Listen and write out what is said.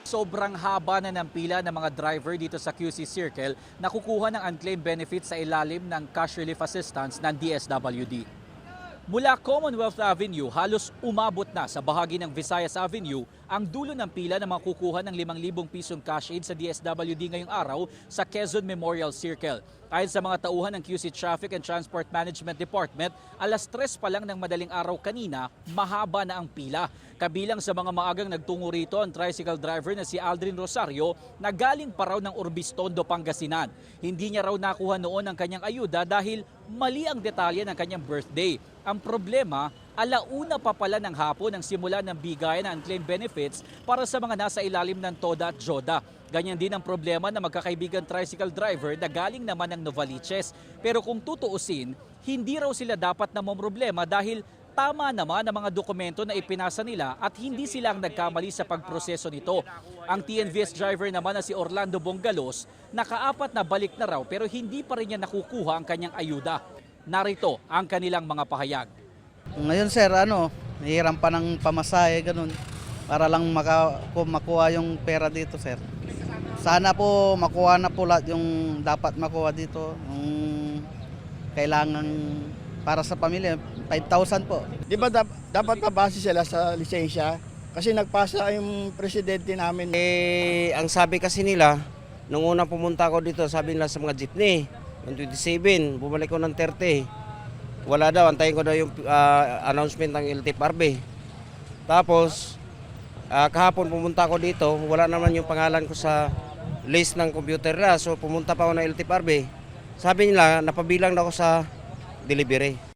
Sobrang haba na ng pila ng mga driver dito sa QC Circle na kukuha ng unclaimed benefits sa ilalim ng cash relief assistance ng DSWD. Mula Commonwealth Avenue, halos umabot na sa bahagi ng Visayas Avenue ang dulo ng pila na makukuha ng 5,000 pisong cash aid sa DSWD ngayong araw sa Quezon Memorial Circle. Ayon sa mga tauhan ng QC Traffic and Transport Management Department, alas 3 pa lang ng madaling araw kanina, mahaba na ang pila. Kabilang sa mga maagang nagtungo rito ang tricycle driver na si Aldrin Rosario na galing pa raw ng Urbistondo, Pangasinan. Hindi niya raw nakuha noon ang kanyang ayuda dahil mali ang detalye ng kanyang birthday. Ang problema, alauna pa pala ng hapon ang simula ng bigayan ng unclaimed benefits para sa mga nasa ilalim ng TODA at JODA. Ganyan din ang problema ng magkakaibigan tricycle driver na galing naman ng Novaliches. Pero kung tutuusin, hindi raw sila dapat na problema dahil tama naman ang mga dokumento na ipinasa nila at hindi sila ang nagkamali sa pagproseso nito. Ang TNVS driver naman na si Orlando Bongalos, nakaapat na balik na raw pero hindi pa rin niya nakukuha ang kanyang ayuda. Narito ang kanilang mga pahayag. Ngayon sir, nahiram pa ng pamasahe, ganun, para lang makuha yung pera dito sir. Sana po makuha na po lahat yung dapat makuha dito, yung kailangan para sa pamilya, 5,000 po. Di ba dapat mabase sila sa lisensya? Kasi nagpasa yung presidente namin. Ang sabi kasi nila, nung unang pumunta ko dito, sabi nila sa mga jeepney, 127, bumalik ko ng 30. Wala daw, antayin ko daw yung announcement ng LTFRB. Tapos, kahapon pumunta ko dito, wala naman yung pangalan ko sa list ng computer na. So pumunta pa ako ng LTFRB. Sabi nila, napabilang na ako sa delivery.